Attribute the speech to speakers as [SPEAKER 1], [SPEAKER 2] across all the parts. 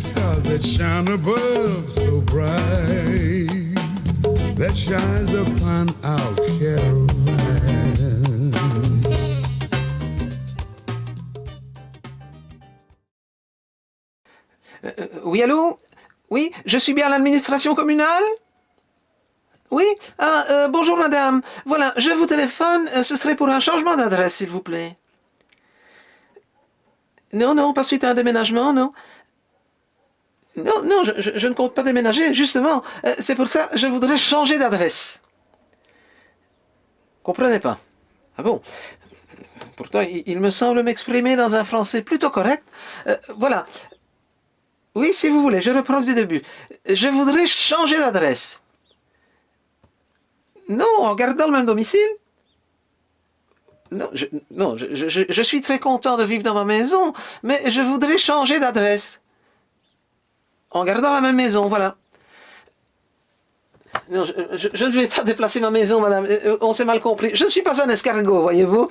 [SPEAKER 1] stars that shine above so bright, that shines upon our Caroline.
[SPEAKER 2] Oui, allô? Oui, je suis bien à l'administration communale? Oui? Bonjour madame. Voilà, je vous téléphone, ce serait pour un changement d'adresse, s'il vous plaît. Non, non, pas suite à un déménagement, non. Non, non, je ne compte pas déménager, justement. C'est pour ça, je voudrais changer d'adresse. Comprenez pas. Ah bon? Pourtant, il me semble m'exprimer dans un français plutôt correct. Voilà. Oui, si vous voulez, je reprends du début. Je voudrais changer d'adresse. Non, en gardant le même domicile. Non, je suis très content de vivre dans ma maison, mais je voudrais changer d'adresse. En gardant la même maison, voilà. Non, je ne vais pas déplacer ma maison, madame. On s'est mal compris. Je ne suis pas un escargot, voyez-vous.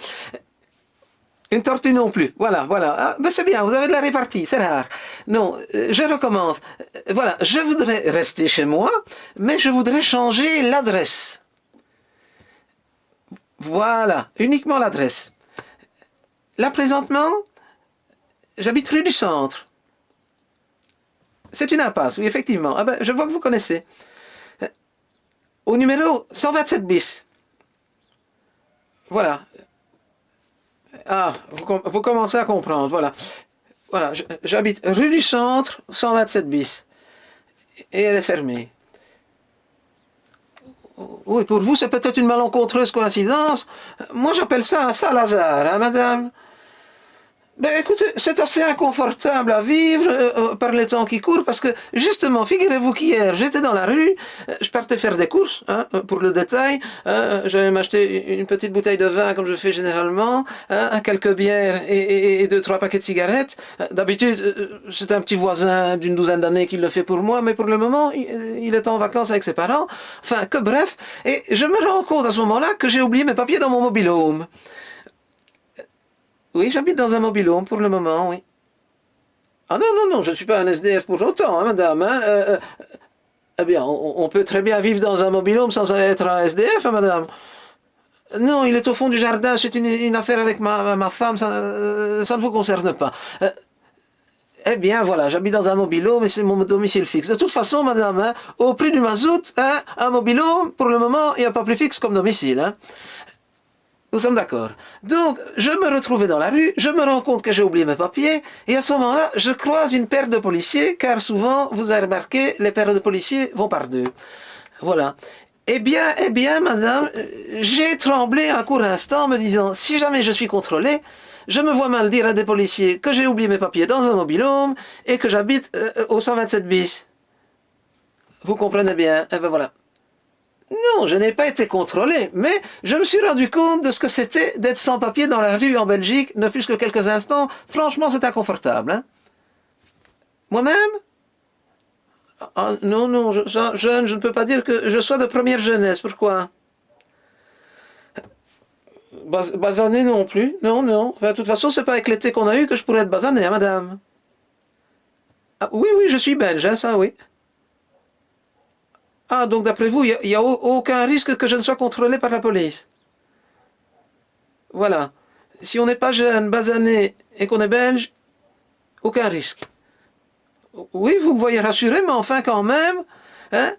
[SPEAKER 2] Une tortue non plus. Voilà, voilà. Ah, ben c'est bien, vous avez de la répartie, c'est rare. Non, je recommence. Voilà, je voudrais rester chez moi, mais je voudrais changer l'adresse. Voilà, uniquement l'adresse. Là, présentement, j'habite rue du Centre. C'est une impasse, oui, effectivement. Ah ben, je vois que vous connaissez. Au numéro 127 bis. Voilà. Ah, vous commencez à comprendre, voilà. Voilà, j'habite rue du Centre, 127 bis. Et elle est fermée. Oui, pour vous, c'est peut-être une malencontreuse coïncidence. Moi, j'appelle ça un sale hasard, hein, madame? Ben écoutez, c'est assez inconfortable à vivre par les temps qui courent parce que justement, figurez-vous qu'hier j'étais dans la rue, je partais faire des courses, hein, pour le détail, j'allais m'acheter une petite bouteille de vin comme je fais généralement, quelques bières et deux, trois paquets de cigarettes. D'habitude, c'est un petit voisin d'une douzaine d'années qui le fait pour moi, mais pour le moment, il est en vacances avec ses parents. Enfin, que bref, et je me rends compte à ce moment-là que j'ai oublié mes papiers dans mon mobil-home. Oui, j'habite dans un mobil-home pour le moment, oui. Ah non, non, non, je ne suis pas un SDF pour autant, hein, madame. Hein, eh bien, on peut très bien vivre dans un mobil-home sans être un SDF, hein, madame. Non, il est au fond du jardin, c'est une affaire avec ma femme, ça ne vous concerne pas. Eh bien, voilà, j'habite dans un mobil-home et c'est mon domicile fixe. De toute façon, madame, hein, au prix du mazout, hein, un mobil-home, pour le moment, il n'y a pas plus fixe comme domicile. Hein. Nous sommes d'accord. Donc, je me retrouvais dans la rue, je me rends compte que j'ai oublié mes papiers, et à ce moment-là, je croise une paire de policiers, car souvent, vous avez remarqué, les paires de policiers vont par deux. Voilà. Eh bien, madame, j'ai tremblé un court instant, me disant, si jamais je suis contrôlé, je me vois mal dire à des policiers que j'ai oublié mes papiers dans un mobil-home, et que j'habite au 127 bis. Vous comprenez bien? Eh ben voilà. Non, je n'ai pas été contrôlé, mais je me suis rendu compte de ce que c'était d'être sans papier dans la rue en Belgique, ne fût-ce que quelques instants. Franchement, c'est inconfortable. Hein. Moi-même? Non, non, jeune, je ne peux pas dire que je sois de première jeunesse. Pourquoi? Basané non plus. Non, non. Enfin, de toute façon, c'est pas avec l'été qu'on a eu que je pourrais être basané, hein, madame. Ah, oui, oui, je suis belge, hein, ça, oui. Ah, donc d'après vous, il n'y a aucun risque que je ne sois contrôlé par la police. Voilà. Si on n'est pas jeune, basané et qu'on est belge, aucun risque. Oui, vous me voyez rassuré, mais enfin quand même. Hein?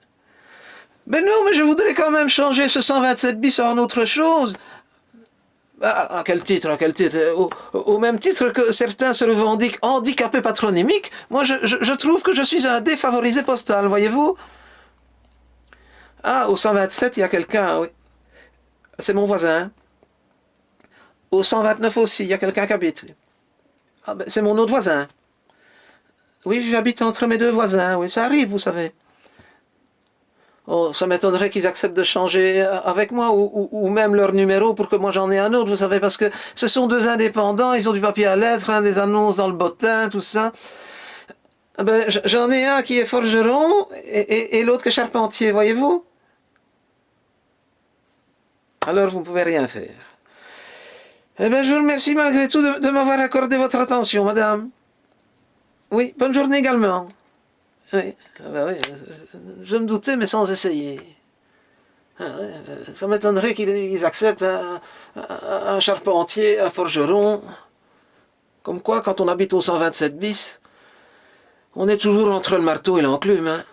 [SPEAKER 2] Ben non, mais je voudrais quand même changer ce 127 bis en autre chose. À quel titre? À quel titre? Au même titre que certains se revendiquent handicapés patronymiques, moi je trouve que je suis un défavorisé postal, voyez-vous? Ah, au 127, il y a quelqu'un, oui. C'est mon voisin. Au 129 aussi, il y a quelqu'un qui habite. Oui. Ah, ben, c'est mon autre voisin. Oui, j'habite entre mes deux voisins, oui, ça arrive, vous savez. Oh, ça m'étonnerait qu'ils acceptent de changer avec moi ou même leur numéro pour que moi j'en ai un autre, vous savez, parce que ce sont deux indépendants, ils ont du papier à lettres, hein, des annonces dans le bottin, tout ça. Ben, j'en ai un qui est forgeron et l'autre qui est charpentier, voyez-vous? Alors vous ne pouvez rien faire. Eh bien, je vous remercie malgré tout de m'avoir accordé votre attention, madame. Oui, bonne journée également. Oui, ah bah oui, je me doutais, mais sans essayer. Ah ouais, ça m'étonnerait qu'ils acceptent un charpentier, un forgeron. Comme quoi, quand on habite au 127 bis, on est toujours entre le marteau et l'enclume, hein.